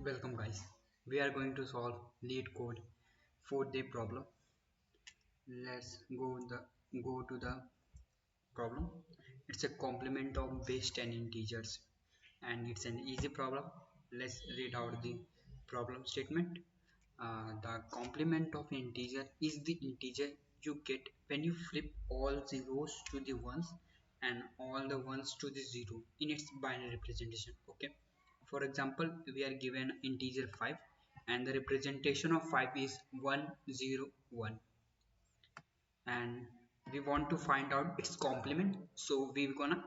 Welcome guys. We are going to solve lead code 4-day problem. Let's go to the problem. It's a complement of base 10 integers and it's an easy problem. Let's read out the problem statement. The complement of integer is the integer you get when you flip all zeros to the ones and all the ones to the zero in its binary representation. Okay, for example, we are given integer 5 and the representation of 5 is 101 and we want to find out its complement, so we're gonna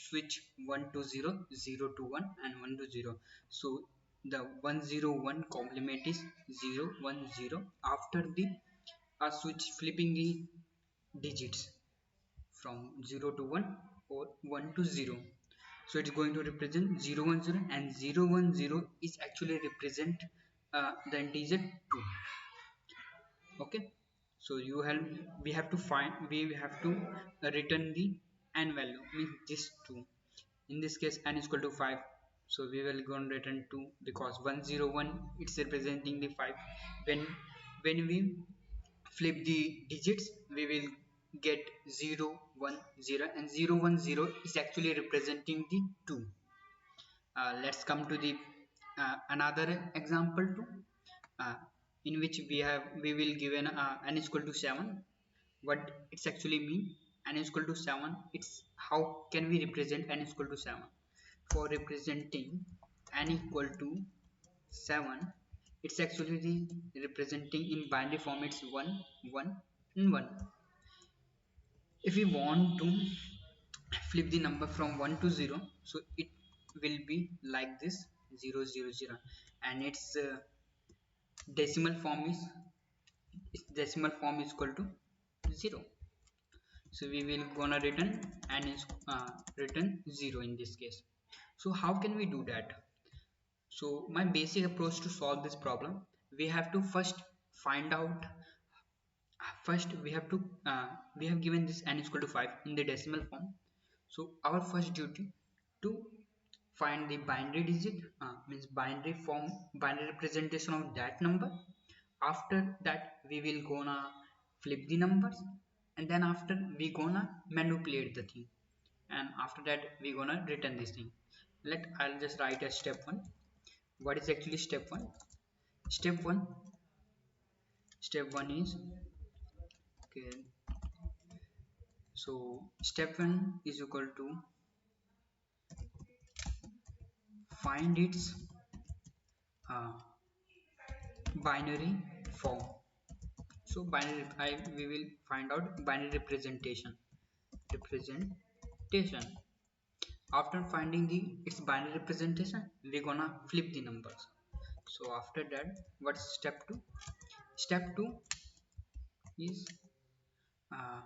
switch 1 to 0, 0 to 1 and 1 to 0. So the 101 complement is 0 1 0 after the switch flipping the digits from 0 to 1 or 1 to 0. So it's going to represent 0 1 0 and 0 1 0 is actually represent the integer 2. Okay, so we have to return the n value, means this 2. In this case n is equal to 5, so we will go and return 2 because 101 it's representing the 5. When we flip the digits we will get 0 1 0 and 0 1 0 is actually representing the 2. Let's come to the another example too, uh, in which we will given n is equal to 7. What it's actually mean, n is equal to 7, it's how can we represent n is equal to 7? For representing n equal to 7, it's actually the representing in binary form, it's 1 1 and 1. If we want to flip the number from 1 to 0, so it will be like this 0 0 0 and its decimal form is equal to 0. So we will gonna return and is return 0 in this case. So how can we do that? So my basic approach to solve this problem, we have to find out first we have given this n is equal to 5 in the decimal form. So our first duty to find the binary digit, means binary representation of that number. After that we will gonna flip the numbers and then after we gonna manipulate the thing and after that we gonna return this thing. I'll just write a step 1. What is actually step 1? Step 1 is, okay, so step 1 is equal to find its uh, binary form. So we will find out binary representation. After finding its binary representation, we're gonna flip the numbers. So after that, what's step 2? Step 2 is uh,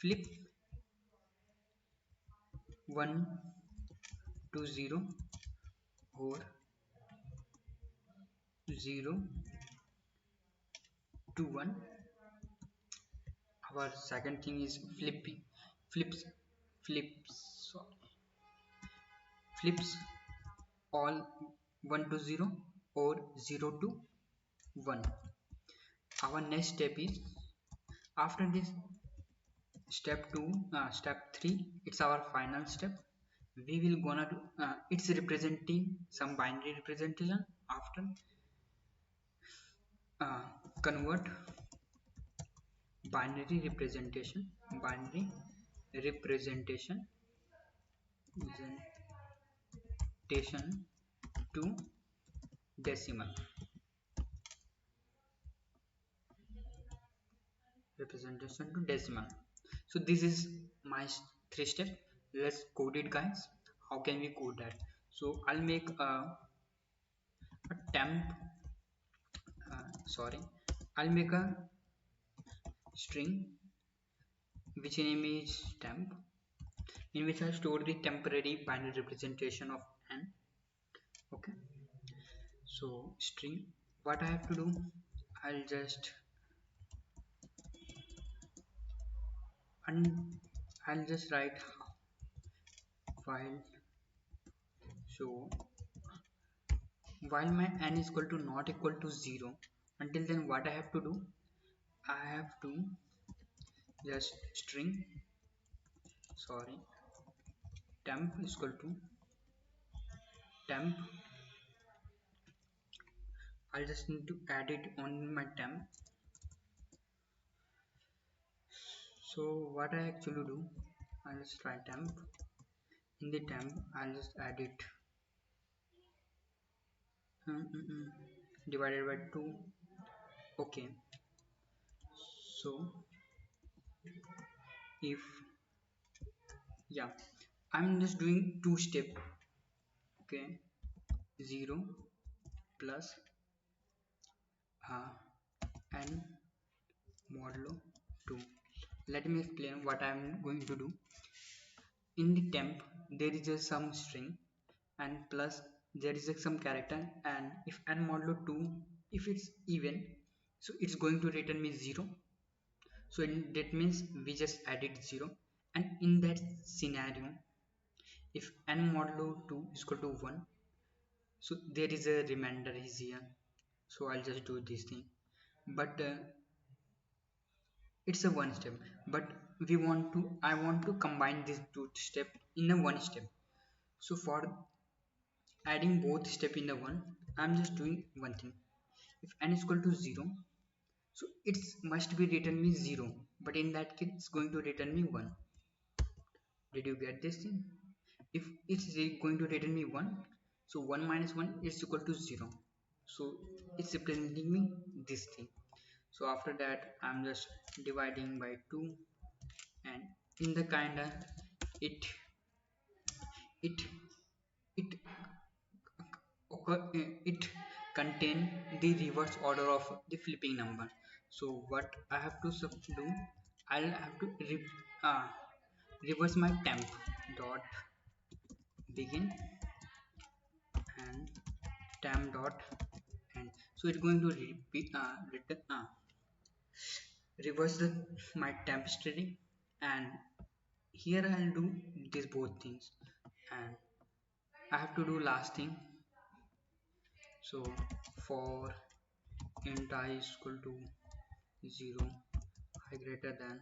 flip 1 to 0 or 0 to 1. Our second thing is flips sorry, flips all 1 to 0 or 0 to 1. Our next step is, after this step 3, it's our final step. We will gonna do it's representing some binary representation. After convert binary representation to decimal representation to decimal. So this is my 3 step. Let's code it, guys. How can we code that? So I'll make a temp sorry, I'll make a string which name is temp, in which I store the temporary binary representation of n. Okay, so string, what I have to do, I'll just I'll just write while So while my n is equal to not equal to 0, until then what I have to do, I have to just string, sorry, temp is equal to temp. I'll just need to add it on my temp. So what I actually do, I'll just try temp. In the temp I'll just add it divided by 2. Okay, so if, yeah, I'm just doing two step. Okay, 0 plus n modulo 2. Let me explain what I'm going to do. In the temp there is a some string and plus there is a some character, and if n modulo 2, if it's even, so it's going to return me 0. So that means we just added 0, and in that scenario if n modulo 2 is equal to 1, so there is a remainder is here. So I'll just do this thing, but it's a one step, but I want to combine these two step in a one step. So for adding both step in the one, I'm just doing one thing. If n is equal to 0, so it must be return me 0, but in that case it's going to return me 1. Did you get this thing? If it's going to return me 1, so 1 minus 1 is equal to 0. So it's representing me this thing. So after that I'm just dividing by 2, and in the kinda it it it it contain the reverse order of the flipping number. So what I have to do, I'll have to uh, reverse my temp dot begin and temp dot end. So it's going to repeat return reverse my temp string, and here I'll do these both things, and I have to do last thing. So for int I is equal to 0, I greater than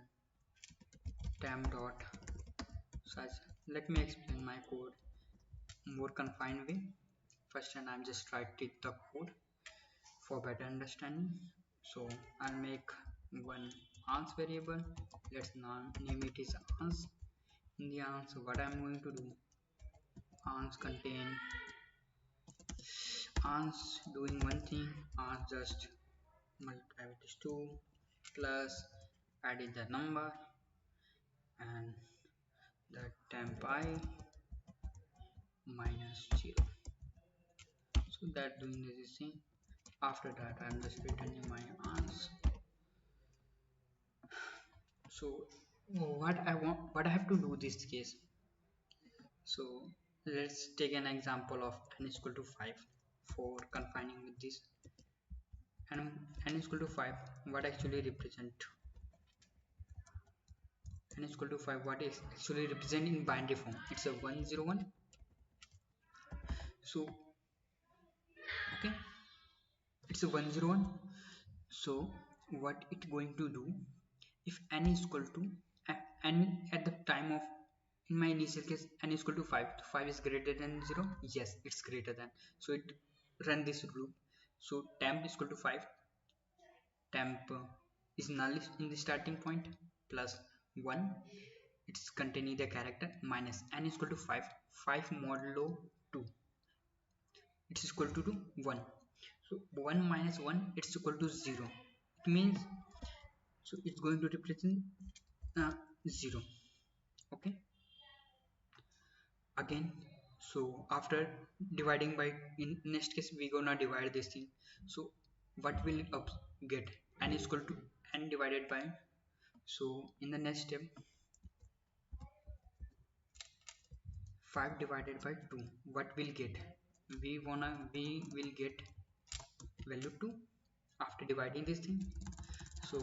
temp dot size. Let me explain my code more confined way first, and I'm just writing the code for better understanding. So I'll make one ans variable. Let's now name it is ans. In the ans, what I'm going to do, ans contain ans doing one thing, ans just multiply with this 2 plus adding the number and the temp I minus 0. So that doing this thing. After that I'm just returning my ans. So what I have to do this case. So let's take an example of n is equal to 5 for confining with this. And n is equal to 5, what actually represent n is equal to 5, what is actually represent in binary form, it's a 101. So okay, it's a 101. So what it going to do, if n is equal to n at the time of, in my initial case n is equal to 5, 5 is greater than 0, yes it's greater than, so it run this loop. So temp is equal to 5, temp is null in the starting point plus 1, it's containing the character minus n is equal to 5, 5 modulo 2, it's equal to 1. So 1 minus 1, it's equal to 0. It means, so it's going to represent 0. Okay, again, so after dividing by, in next case we gonna divide this thing. So what will get, n is equal to n divided by, so in the next step 5 divided by 2, what will get, we will get value 2 after dividing this thing. So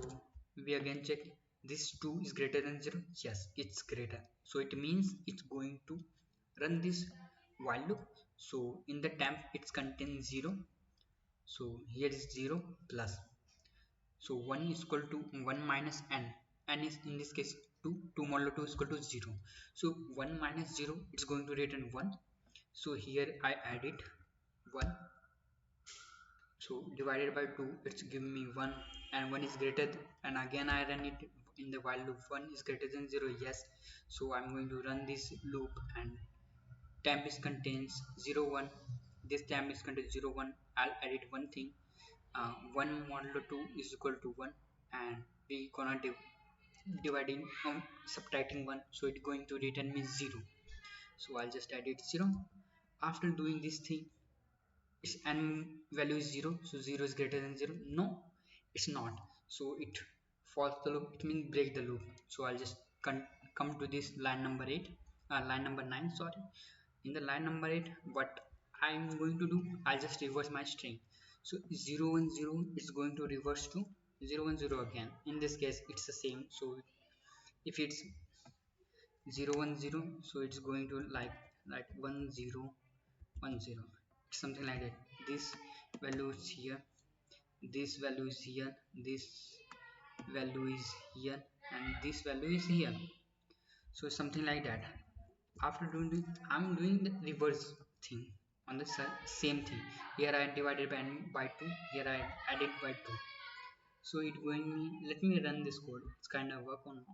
we again check this 2 is greater than 0, yes it's greater, so it means it's going to run this while loop. So in the temp it contains 0, so here is 0 plus, so 1 is equal to 1 minus n is in this case 2, 2 modulo 2 is equal to 0, so 1 minus 0 it's going to return 1, so here I add it 1, so divided by 2 it's giving me 1, and 1 is greater and again I run it in the while loop. 1 is greater than 0, yes, so I'm going to run this loop, and temp is contains 0 1, this temp is contains 0 1, I'll edit one thing, 1 modulo 2 is equal to 1, and we gonna dividing subtracting 1, so it's going to return me 0, so I'll just edit 0. After doing this thing, its n value is 0, so 0 is greater than 0, no it's not, so it false the loop, it means break the loop, so I'll just come to this line number 8, line number 9, sorry. In the line number 8 what I'm going to do, I'll just reverse my string, so 0 1 0 is going to reverse to 0 1 0 again. In this case it's the same, so if it's 0 1 0, so it's going to like 1 0 1 0, something like that. This value is here, this value is here, this value is here, and this value is here, so something like that. After doing this, I'm doing the reverse thing on the same thing. Here I divided by 2, here I added by 2, so it going me, let me run this code, it's kind of work or not.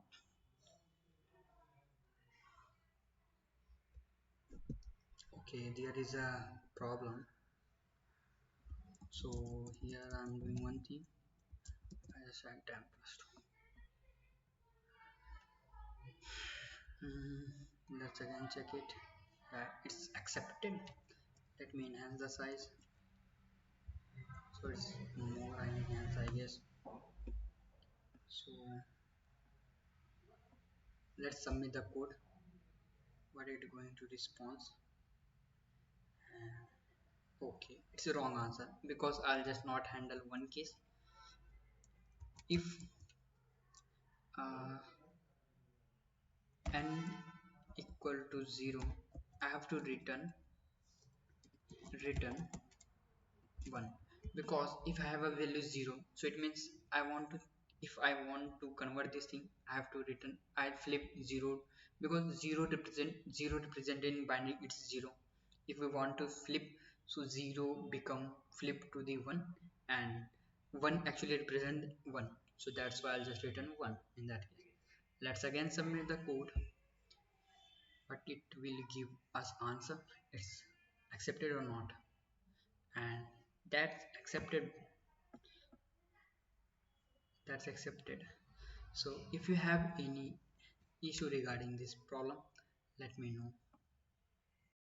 Okay, there is a problem, so here I'm doing one thing, I just add temp plus 2. Let's again check it, it's accepted. Let me enhance the size, so it's more I enhance I guess. So let's submit the code, what it going to response. Okay, it's a wrong answer because I'll just not handle one case. If uh, n equal to 0, I have to return 1, because if I have a value 0, so it means I want to, if I want to convert this thing I have to return, I flip 0, because 0 represent in binary it's 0. If we want to flip, so 0 become flip to the 1, and 1 actually represent 1, so that's why I'll just return 1 in that case. Let's again submit the code, but it will give us answer it's accepted or not, and that's accepted, that's accepted. So if you have any issue regarding this problem, let me know.